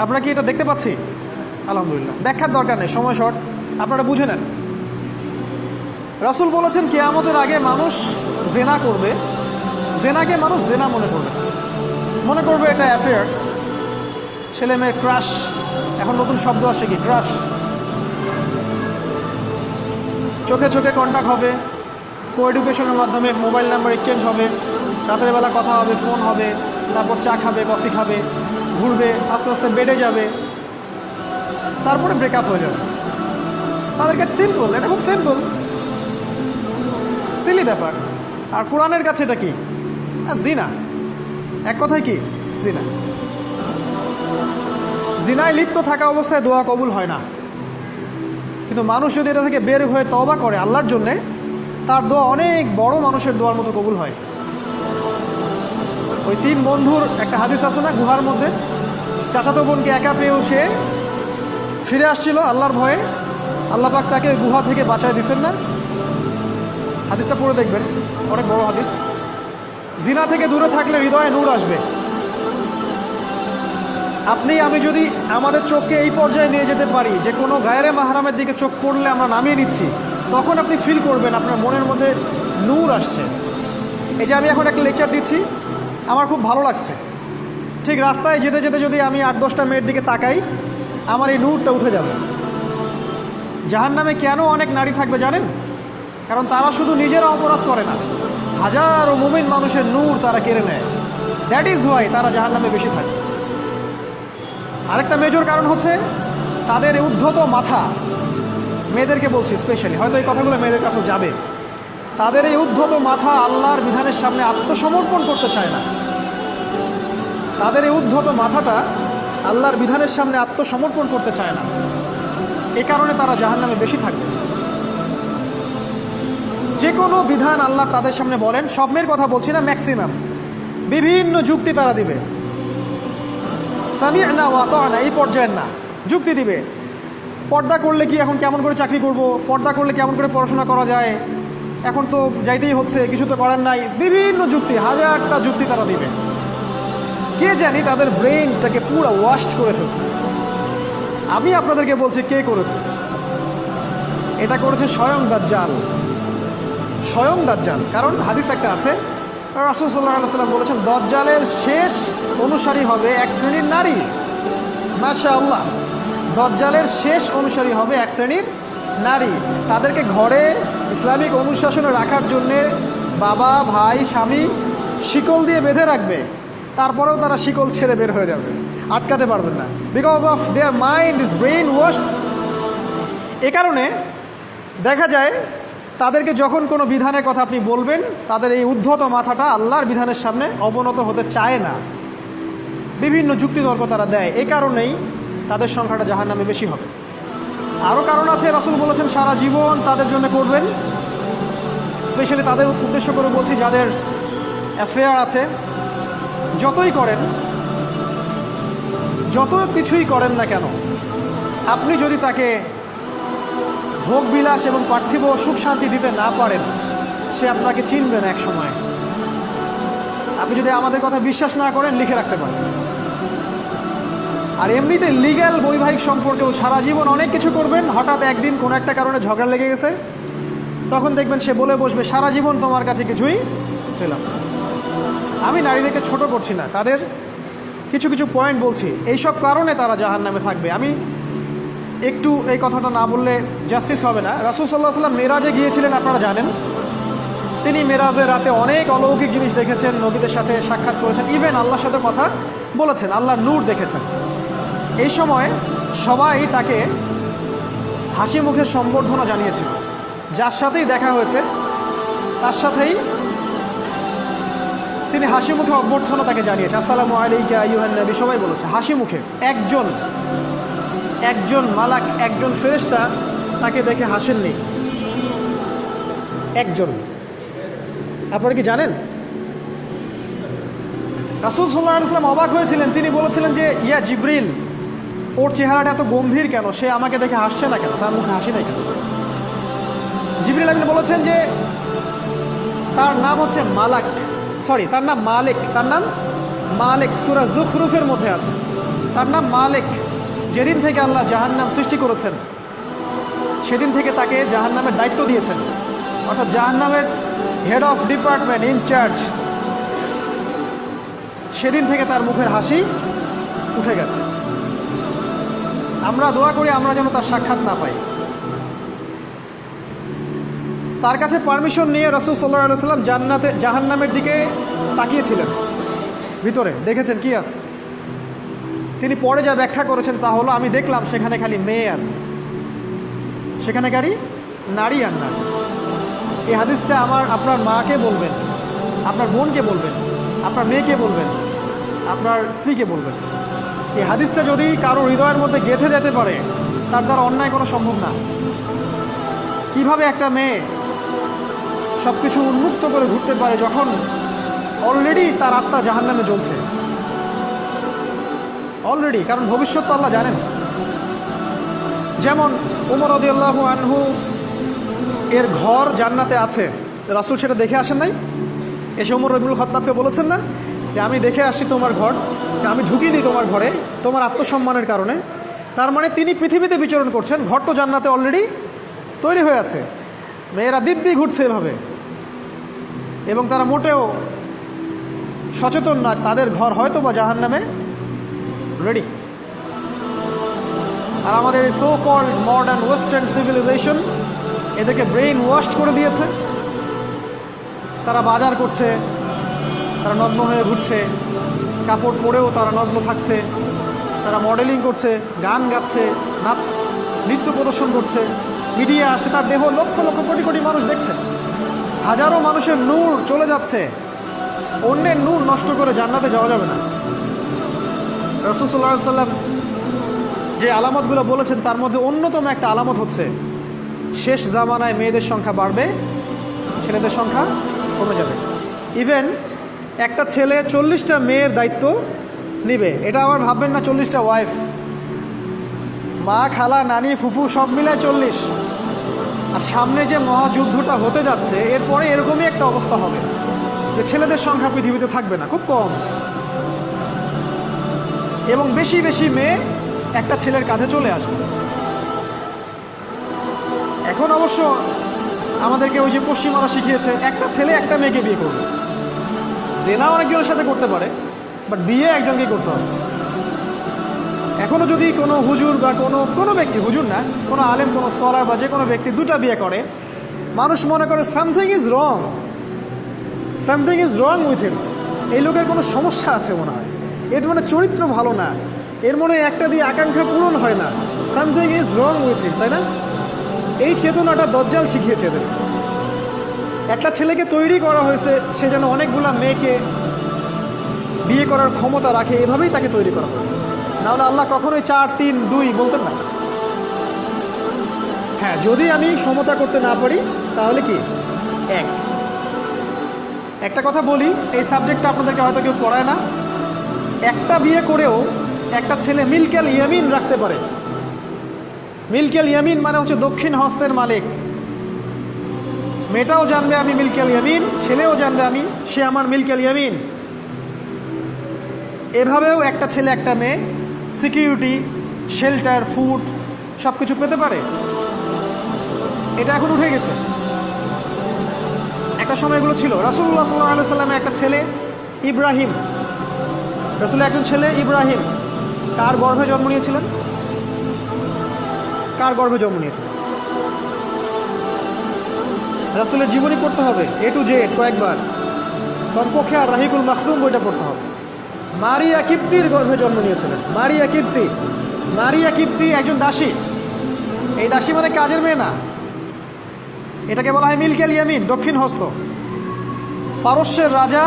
আমরা কি এটা দেখতে পাচ্ছি? আলহামদুলিল্লাহ, ব্যাখ্যার দরকার নেই, সময় শর্ট, আপনারা বুঝে নেন। রাসূল বলেছেন কিয়ামতের আগে মানুষ জেনা করবে, জেনাকে মানুষ জেনা মনে করবে এটা অ্যাফেয়ার, ছেলে মেয়ের ক্রাশ, এখন নতুন শব্দ আসে কি ক্রাশ, চোখে চোখে কন্ট্যাক্ট হবে, কো এডুকেশনের মাধ্যমে মোবাইল নাম্বার এক্সচেঞ্জ হবে, রাতের বেলা কথা হবে, ফোন হবে, তারপর চা খাবে, কফি খাবে, ঘুরবে, আস্তে আস্তে বেড়ে যাবে, তারপরে ব্রেকআপ হয়ে যাবে। তাদের কাছে সিম্পল, এটা খুব সিম্পল সিলি ব্যাপার। আর কোরআনের কাছে এটা কি? জিনা, এক কথায় কি জিনা। জিনায় লিপ্ত থাকা অবস্থায় দোয়া কবুল হয় না, কিন্তু মানুষ যদি এটা থেকে বের হয়ে তওবা করে আল্লাহর জন্যে, তার দোয়া অনেক বড় মানুষের দোয়ার মতো কবুল হয়। ওই 3 বন্ধুর একটা হাদিস আছে না, গুহার মধ্যে চাচাতো বোনকে একা পেয়েও সে ফিরে আসছিল আল্লাহর ভয়ে, আল্লাহ পাক তাকে গুহা থেকে বাঁচায় দিচ্ছেন না? হাদিসটা পড়ে দেখবেন, অনেক বড় হাদিস। জিনা থেকে দূরে থাকলে হৃদয়ে নূর আসবে। আপনি আমি যদি আমাদের চোখকে এই পর্যায়ে নিয়ে যেতে পারি যে কোনো গায়রে মাহরামের দিকে চোখ পড়লে আমরা নামিয়ে নিচ্ছি, তখন আপনি ফিল করবেন আপনার মনের মধ্যে নূর আসছে। এই যে আমি এখন একটা লেকচার দিচ্ছি, আমার খুব ভালো লাগছে, ঠিক রাস্তায় যেতে যেতে যদি আমি 8-10টা মেয়ের দিকে তাকাই, আমার এই নূরটা উঠে যাবে। জাহান্নামে কেন অনেক নারী থাকবে জানেন? কারণ তারা শুধু নিজেরা অপরাধ করে না, হাজারো মুমিন মানুষের নূর তারা কেড়ে নেয়। দ্যাট ইজ ওয়াই তারা জাহান্নামে বেশি থাকে। আরেকটা মেজর কারণ হচ্ছে তাদের উদ্ধত মাথা। মেয়েদেরকে বলছি স্পেশালি, হয়তো এই কথাগুলো মেয়েদের কাছে যাবে। তাদের এই উদ্ধত মাথা আল্লাহর বিধানের সামনে আত্মসমর্পণ করতে চায় না। তাদের এই উদ্ধত মাথাটা আল্লাহর বিধানের সামনে আত্মসমর্পণ করতে চায় না, এ কারণে তারা জাহান্নামে বেশি থাকবে। যে কোনো বিধান আল্লাহ তাদের সামনে বলেন, সব মেয়ের কথা বলছি না, ম্যাক্সিমাম বিভিন্ন যুক্তি তারা দিবে। সামি'না ওয়া আতা'না এই পর্যায়ের না, যুক্তি দিবে। পর্দা করলে কি এখন কেমন করে চাকরি করব, পর্দা করলে কেমন করে পড়াশোনা করা যায়, এখন তো যাইতেই হচ্ছে, কিছু তো করার নাই, বিভিন্ন যুক্তি, হাজারটা যুক্তি তারা দিবে। কে জানি তাদের ব্রেনটাকে পুরো ওয়াশ করে ফেলছে। আমি আপনাদেরকে বলছি কে করেছে? এটা করেছে স্বয়ং দাজ্জাল, স্বয়ং দাজ্জাল। কারণ হাদিস একটা আছে, রাসূল সাল্লাল্লাহু আলাইহি ওয়াসাল্লাম বলেছেন দাজ্জালের শেষ অনুসারী হবে এক শ্রেণীর নারী। মাশাআল্লাহ, দাজ্জালের শেষ অনুসারী হবে এক শ্রেণীর নারী। তাদেরকে ঘরে ইসলামিক অনুশাসনে রাখার জন্যে বাবা, ভাই, স্বামী শিকল দিয়ে বেঁধে রাখবে, তারপরেও তারা শিকল ছেড়ে বের হয়ে যাবে, আটকাতে পারবেন না, because of their mind is brainwashed. এ কারণে দেখা যায় তাদেরকে যখন কোনো বিধানের কথা আপনি বলবেন, তাদের এই উদ্ধত মাথাটা আল্লাহর বিধানের সামনে অবনত হতে চায় না, বিভিন্ন যুক্তিতর্ক তারা দেয়। এই কারণেই তাদের সংখ্যাটা জাহান্নামে বেশি হবে। আরও কারণ আছে, রাসূল বলেছেন সারা জীবন তাদের জন্য করবেন। স্পেশালি তাদের উদ্দেশ্য করে বলছি যাদের অ্যাফেয়ার আছে। যতই করেন, যত কিছুই করেন না কেন, আপনি যদি তাকে ভোগ বিলাস এবং পার্থিব সুখ শান্তি দিতে না পারেন, সে আপনাকে চিনবে না এক সময়। আপনি যদি আমাদের কথা বিশ্বাস না করেন, লিখে রাখতে পারেন। আর এমনিতে লিগ্যাল বৈবাহিক সম্পর্কেও সারা জীবন অনেক কিছু করবেন, হঠাৎ একদিন কোনো একটা কারণে ঝগড়া লেগে গেছে, তখন দেখবেন সে বলে বসবে সারা জীবন তোমার কাছে কিছুই পেলাম। আমি নারীদেরকে ছোট করছি না, তাদের কিছু কিছু পয়েন্ট বলছি, এইসব কারণে তারা জাহান্নামে থাকবে। আমি একটু এই কথাটা না বললে জাস্টিস হবে না। রাসূল সাল্লাল্লাহু আলাইহি ওয়াসাল্লাম মেরাজে গিয়েছিলেন, আপনারা জানেন। তিনি মেরাজের রাতে অনেক অলৌকিক জিনিস দেখেছেন, নবীদের সাথে সাক্ষাৎ করেছেন, ইভেন আল্লাহর সাথে কথা বলেছেন, আল্লাহর নূর দেখেছেন। এই সময় সবাই তাকে হাসি মুখে সম্বর্ধনা জানিয়েছিল। যার সাথেই দেখা হয়েছে তার সাথেই তিনি হাসি মুখে অভ্যর্থনা তাকে জানিয়েছে, আসসালামু আলাইকা আইয়ুহান নবী, সবাই বলেছে হাসি মুখে। একজন মালাক, একজন ফেরেশতা তাকে দেখে হাসেননি, একজন। আপনারা কি জানেন? রাসূল সাল্লাল্লাহু আলাইহি ওয়াসাল্লাম অবাক হয়েছিলেন। তিনি বলেছিলেন যে ইয়া জিবরিল, ওর চেহারাটা এত গম্ভীর কেন, সে আমাকে দেখে হাসছে না কেন, তার মুখে হাসি নাই কেন? জিবরিল আমিন বলেছেন যে তার নাম হচ্ছে মালাক, সরি তার নাম মালিক, তার নাম মালিক, সূরা যুখরুফের মধ্যে আছে। তার নাম মালিক। যেদিন থেকে আল্লাহ জাহান্নাম সৃষ্টি করেছেন সেদিন থেকে তাকে জাহান্নামের দায়িত্ব দিয়েছেন, অর্থাৎ জাহান্নামের হেড অফ ডিপার্টমেন্ট, ইনচার্জ। সেদিন থেকে তার মুখের হাসি উঠে গেছে। আমরা দোয়া করি আমরা যেন তার সাক্ষাৎ না পাই। তার কাছে পারমিশন নিয়ে রাসূল সাল্লাল্লাহু আলাইহি ওয়াসাল্লাম জাহান্নামের দিকে তাকিয়েছিলেন, ভিতরে দেখেছেন কি আছে। তিনি পরে যা ব্যাখ্যা করেছেন তা হলো, আমি দেখলাম সেখানে খালি মেয়ে আর সেখানে গাড়ি নারী আর নারী। এই হাদিসটা আপনার মাকে বলবেন, আপনার বোনকে বলবেন, আপনার মেয়েকে বলবেন, আপনার স্ত্রীকে বলবেন। এই হাদিসটা যদি কারো হৃদয়ের মধ্যে গেঁথে যেতে পারে, তার দ্বারা অন্যায় কোনো সম্ভব না। কিভাবে একটা মেয়ে সব কিছু উন্মুক্ত করে ঘুরতে পারে যখন অলরেডি তার আত্মা জাহান্নামে জ্বলছে, অলরেডি, কারণ ভবিষ্যৎ তো আল্লাহ জানেন। যেমন ওমর রাদিয়াল্লাহু আনহু এর ঘর জান্নাতে আছে, রাসূল সেটা দেখে আসেন নাই? এসে ওমর ইবনুল খাত্তাবকে বলেছেন না যে আমি দেখে আসছি তোমার ঘর, আমি ঢুকিনি তোমার ঘরে তোমার আত্মসম্মানের কারণে। তার মানে তিনি পৃথিবীতে বিচরণ করছেন, ঘর তো জান্নাতে অলরেডি তৈরি হয়ে আছে। মেয়েরা দিব্যি ঘুরছে এভাবে, এবং তারা মোটেও সচেতন না তাদের ঘর হয়তো বা জাহান্নামে রেডি। আর আমাদের so called modern western civilization এদেরকে ব্রেইন ওয়াশড করে দিয়েছে। তারা বাজার করছে, তারা নগ্ন হয়ে ঘুরছে, কাপড় পরেও তারা নগ্ন থাকছে, তারা মডেলিং করছে, গান গাচ্ছে, নৃত্য প্রদর্শন করছে, মিডিয়া আসে, তার দেহ লক্ষ লক্ষ কোটি কোটি মানুষ দেখছে। হাজারো মানুষের নূর চলে যাচ্ছে, অন্যের নূর নষ্ট করে জান্নাতে যাওয়া যাবে না। রাসূল সাল্লাল্লাহু আলাইহি ওয়াসাল্লাম যে আলামতগুলো বলেছেন তার মধ্যে অন্যতম একটা আলামত হচ্ছে শেষ জামানায় মেয়েদের সংখ্যা বাড়বে, ছেলেদের সংখ্যা কমে যাবে। ইভেন একটা ছেলে 40টা মেয়ের দায়িত্ব নিবে। এটা আবার ভাববেন না 40টা ওয়াইফ, মা, খালা, নানি, ফুফু সব মিলায় 40। আর সামনে যে মহাযুদ্ধটা হতে যাচ্ছে এরপরে এরকমই একটা অবস্থা হবে যে ছেলেদের সংখ্যা পৃথিবীতে থাকবে না, খুব কম, এবং বেশি বেশি মেয়ে একটা ছেলের কাঁধে চলে আসবে। এখন অবশ্য আমাদেরকে ওই যে পশ্চিমারা শিখিয়েছে একটা ছেলে একটা মেয়েকে বিয়ে করবে। জেনা অনেকজনের সাথে করতে পারে, বাট বিয়ে একজনকেই করতে হবে। এখনও যদি কোনো হুজুর বা কোনো ব্যক্তি, হুজুর না, কোনো আলেম, কোনো স্কলার বা যে কোনো ব্যক্তি দুটা বিয়ে করে, মানুষ মনে করে something is wrong, something is wrong with him. এই লোকের কোনো সমস্যা আছে মনে হয়, এর মানে চরিত্র ভালো না, এর মনে একটা দিয়ে আকাঙ্ক্ষা পূরণ হয় না, something is wrong with him, তাই না? এই চেতনাটা দজ্জাল শিখিয়েছে এদের। একটা ছেলেকে তৈরি করা হয়েছে সে যেন অনেকগুলা মেয়েকে বিয়ে করার ক্ষমতা রাখে, এভাবেই তাকে তৈরি করা হয়েছে। নাহলে আল্লাহ কখনোই 4, 3, 2 বলতেন না। হ্যাঁ, যদি আমি সমতা করতে না পারি তাহলে কি 1। একটা কথা বলি, এই সাবজেক্টটা আপনাদেরকে হয়তো কেউ পড়ায় না। একটা বিয়ে করেও একটা ছেলে মিলকেল ইয়ামিন রাখতে পারে। মিলকেল ইয়ামিন মানে হচ্ছে দক্ষিণ হস্তের মালিক। মেয়েটাও জানবে আমি মিলকেল ইয়ামিন, ছেলেও জানবে সে আমার মিলকেল ইয়ামিন। এভাবেও একটা ছেলে একটা মেয়ে সিকিউরিটি, শেল্টার, ফুড সব কিছু পেতে পারে। এটা এখন উঠে গেছে, একটা সময় এগুলো ছিল। রাসূলুল্লাহ সাল্লাল্লাহু আলাইহি ওয়াসাল্লামের একটা ছেলে ইব্রাহিম, রাসূলের একজন ছেলে ইব্রাহিম কার গর্ভে জন্ম নিয়েছিলেন? কার গর্ভে জন্ম নিয়েছিলেন? রাসূলের জীবনী পড়তে হবে A to Z কয়েকবার, কমপক্ষে আর রাহিকুল মাখতুম বইটা পড়তে হবে। মারিয়া কিপ্তির গর্ভে জন্ম নিয়েছিলেন। মারিয়া কিপ্তি একজন দাসী। এই দাসী মানে কাজের মেয়ে না, এটাকে বলা হয় মিলকেল ইয়ামিন, দক্ষিণ হস্ত। পারস্যের রাজা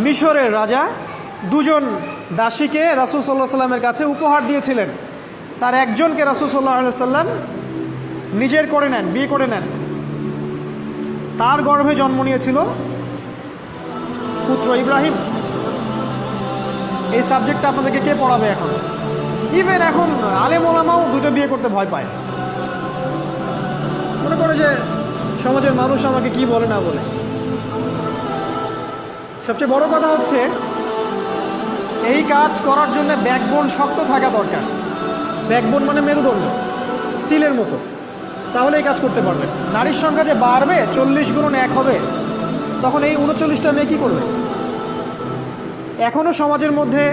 মিশরের রাজা দুজন দাসীকে রাসূল সাল্লাল্লাহু আলাইহি ওয়াসাল্লামের কাছে উপহার দিয়েছিলেন। তার একজনকে রাসূল সাল্লাল্লাহু আলাইহি ওয়াসাল্লাম নিজের করে নেন, বিয়ে করে নেন। তার গর্ভে জন্ম নিয়েছিল পুত্র ইব্রাহিম। এই সাবজেক্টটা আপনাদেরকে কে পড়াবে এখন? ইভেন এখন আলেম ওলামাও দুটো বিয়ে করতে ভয় পায়, মনে করে যে সমাজের মানুষ আমাকে কি বলে না বলে। সবচেয়ে বড় কথা হচ্ছে এই কাজ করার জন্য ব্যাকবোন শক্ত থাকা দরকার। ব্যাকবোন মানে মেরুদণ্ড, স্টিলের মতো, তাহলে এই কাজ করতে পারবে। নারীর সংখ্যা যে বাড়বে 40 গুণন 1 হবে, তখন এই 39টা মেয়ে কী করবে? এখনও সমাজের মধ্যে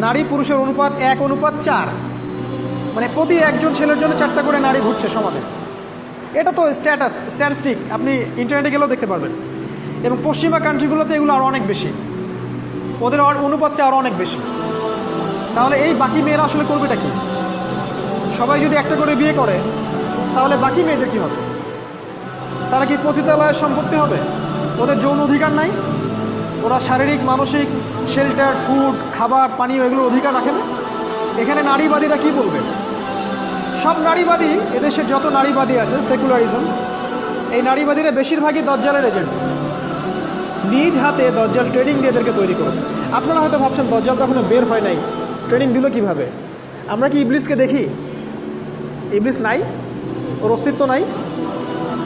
নারী পুরুষের অনুপাত 1:4, মানে প্রতি একজন ছেলের জন্য 4টা করে নারী ঘুরছে সমাজে। এটা তো স্ট্যাটিস্টিক, আপনি ইন্টারনেটে গেলেও দেখতে পারবেন। এবং পশ্চিমা কান্ট্রিগুলোতে এগুলো আরও অনেক বেশি, ওদের অনুপাতটা আরও অনেক বেশি। তাহলে এই বাকি মেয়েরা আসলে করবেটা কি? সবাই যদি একটা করে বিয়ে করে, তাহলে বাকি মেয়েদের কী হবে? তারা কি পতিতালয়ের সম্পত্তি হবে? ওদের যৌন অধিকার নাই? ওরা শারীরিক, মানসিক, শেল্টার, ফুড, খাবার, পানীয় এগুলোর অধিকার রাখে না? এখানে নারীবাদীরা কি বলবে? সব নারীবাদী, এদেশের যত নারীবাদী আছে, সেকুলারিজম, এই নারীবাদীরা বেশিরভাগই দজ্জালের এজেন্ট। নিজ হাতে দজ্জাল ট্রেনিং দিয়ে এদেরকে তৈরি করেছে। আপনারা হয়তো ভাবছেন দজ্জাল তো এখনো বের হয় নাই, ট্রেনিং দিল কিভাবে? আমরা কি ইবলিসকে দেখি? ইবলিস নাই, ওর অস্তিত্ব নাই।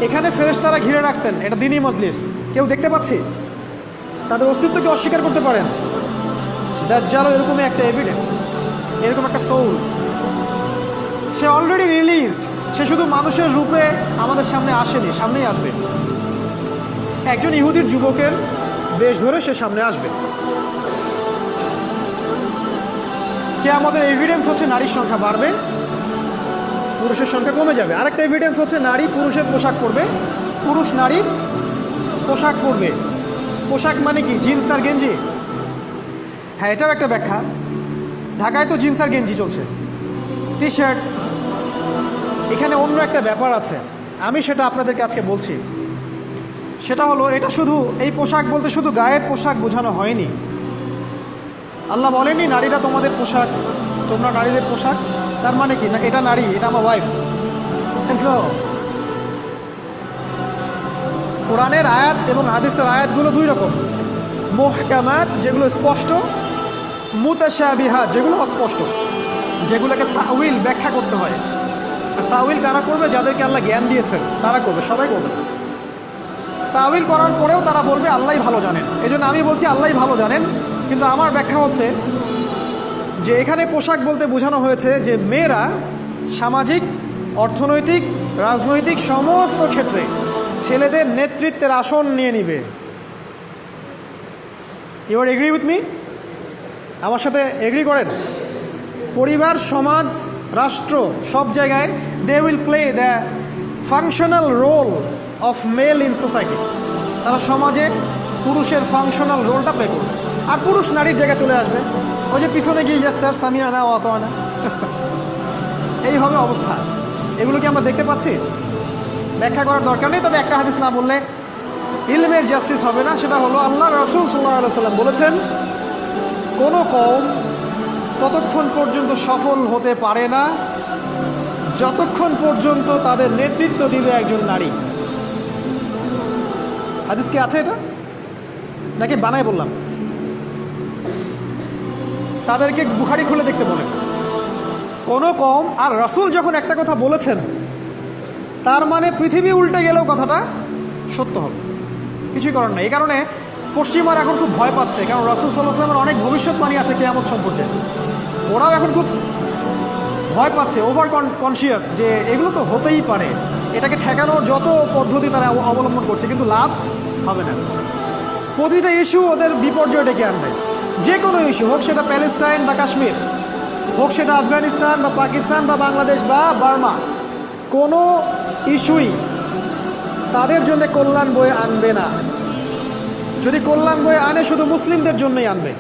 এখানে ফেরেশতারা ঘিরে রাখছেন, এটা দ্বীনি মজলিস, কেউ দেখতে পাচ্ছি? তাদের অস্তিত্বকে অস্বীকার করতে পারেন? দাজ্জালও এরকমই একটা এভিডেন্স, এরকম একটা সোল। সে অলরেডি রিলিজড, সে শুধু মানুষের রূপে আমাদের সামনে আসেনি, সামনেই আসবে। একজন ইহুদির যুবকের বেশ ধরে সে সামনে আসবে। কিয়ামতের এভিডেন্স হচ্ছে নারীর সংখ্যা বাড়বে, পুরুষের সংখ্যা কমে যাবে। আরেকটা এভিডেন্স হচ্ছে নারী পুরুষের পোশাক পরবে, পুরুষ নারীর পোশাক পরবে। পোশাক মানে কি? জিন্স আর গেঞ্জি? হ্যাঁ, এটাও একটা ব্যাখ্যা। ঢাকায় তো জিন্স আর গেঞ্জি চলছে, টি শার্ট। এখানে অন্য একটা ব্যাপার আছে, আমি সেটা আপনাদেরকে আজকে বলছি। সেটা হলো, এটা শুধু এই পোশাক বলতে শুধু গায়ের পোশাক বোঝানো হয়নি। আল্লাহ বলেনি নারীরা তোমাদের পোশাক, তোমরা নারীদের পোশাক। তার মানে কি? না এটা নারী, এটা আমার ওয়াইফ। কোরআনের আয়াত এবং হাদিসের আয়াতগুলো দুই রকম। মুহকামাত, যেগুলো স্পষ্ট, মুতাশাবিহাত, যেগুলো অস্পষ্ট, যেগুলোকে তাউইল, ব্যাখ্যা করতে হয়। আর তাউইল কারা করবে? যাদেরকে আল্লাহ জ্ঞান দিয়েছেন তারা করবে, সবাই করবে। তাউইল করার পরেও তারা বলবে আল্লাহই ভালো জানেন। এই জন্য আমি বলছি আল্লাহই ভালো জানেন, কিন্তু আমার ব্যাখ্যা হচ্ছে যে এখানে পোশাক বলতে বোঝানো হয়েছে যে মেয়েরা সামাজিক, অর্থনৈতিক, রাজনৈতিক সমস্ত ক্ষেত্রে ছেলেদের নেতৃত্বের আসন নিয়ে নিবে। You are agree with me? আমার সাথে এগ্রি করেন? পরিবার, সমাজ, রাষ্ট্র, সব জায়গায় they will play the functional role of male in society. তারা সমাজে পুরুষের ফাংশনাল রোলটা প্লে করবে, আর পুরুষ নারীর জায়গায় চলে আসবে। ওই যে পিছনে গিয়ে ইয়েস স্যার, সামিয়া না, অত না, এই হবে অবস্থা। এগুলো কি আমরা দেখতে পাচ্ছি? ব্যাখ্যা করার দরকার নেই। তবে একটা হাদিস না বললে ইলমের জাস্টিস হবে না। সেটা হলো, আল্লাহ রাসূল সাল্লাল্লাহু আলাইহি ওয়াসাল্লাম বলেছেন, কোনো কওম ততক্ষণ পর্যন্ত সফল হতে পারে না যতক্ষণ পর্যন্ত তাদের নেতৃত্ব দিবে একজন নারী। হাদিস কি আছে এটা, নাকি বানায় বললাম? তাদেরকে বুখারী খুলে দেখতে বলেন। কোনো কওম, আর রাসূল যখন একটা কথা বলেছেন, তার মানে পৃথিবী উল্টে গেলেও কথাটা সত্য হবে, কিছুই করার নাই। এই কারণে পশ্চিমারা এখন খুব ভয় পাচ্ছে, কারণ রাসূল সাল্লাল্লাহু আলাইহি ওয়াসাল্লামের অনেক ভবিষ্যৎবাণী আছে কিয়ামত সম্পর্কে। ওরাও এখন খুব ভয় পাচ্ছে, ওভার কনসিয়াস, যে এগুলো তো হতেই পারে। এটাকে ঠেকানোর যত পদ্ধতি তারা অবলম্বন করছে, কিন্তু লাভ হবে না। প্রতিটা ইস্যু ওদের বিপর্যয় ডেকে আনবে। যে কোনো ইস্যু হোক, সেটা প্যালেস্টাইন বা কাশ্মীর হোক, সেটা আফগানিস্তান বা পাকিস্তান বা বাংলাদেশ বা বার্মা, কোনো ইস্যুই তাদের জন্য কল্যাণ বয়ে আনবে না। যদি কল্যাণ বয়ে আনে, শুধু মুসলিমদের জন্যই আনবে।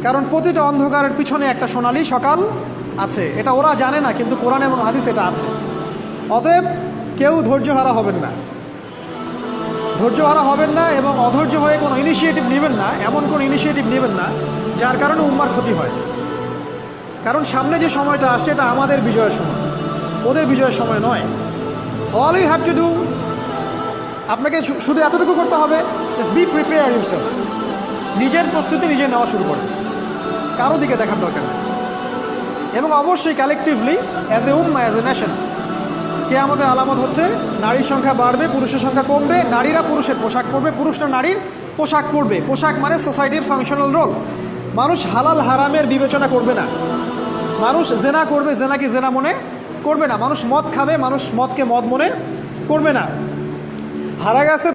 কারণ প্রতিটা অন্ধকারের পিছনে একটা সোনালী সকাল আছে। এটা ওরা জানে না, কিন্তু কোরআন এবং হাদিস এটা আছে। অতএব কেউ ধৈর্যহারা হবেন না, ধৈর্যহারা হবেন না, এবং অধৈর্য হয়ে কোনো ইনিশিয়েটিভ নেবেন না, এমন কোনো ইনিশিয়েটিভ নেবেন না যার কারণে উম্মার ক্ষতি হয়। কারণ সামনে যে সময়টা আসছে, এটা আমাদের বিজয়ের সময়, ওদের বিজয়ের সময় নয়। All you have to do, আপনাকে শুধু এতটুকু করতে হবে, জাস্ট বি প্রিপেয়ার ইউরসেলফ। নিজের প্রস্তুতি নিজে নেওয়া শুরু করেন, কারো দিকে দেখার দরকার নেই। এবং অবশ্যই কালেকটিভলি, অ্যাজ এ উম্মাহ, অ্যাজ এ নেশন, কিয়ামতের আলামত হচ্ছে নারীর সংখ্যা বাড়বে, পুরুষের সংখ্যা কমবে। নারীরা পুরুষের পোশাক পরবে, পুরুষরা নারীর পোশাক পরবে। পোশাক মানে সোসাইটির ফাংশনাল রোল। মানুষ হালাল হারামের বিবেচনা করবে না, মানুষ জেনা করবে জেনাকে জেনা মনে করবে না, মানুষ মদ খাবে মানুষ মদকে মদ মনে করবে না। হারা গেছে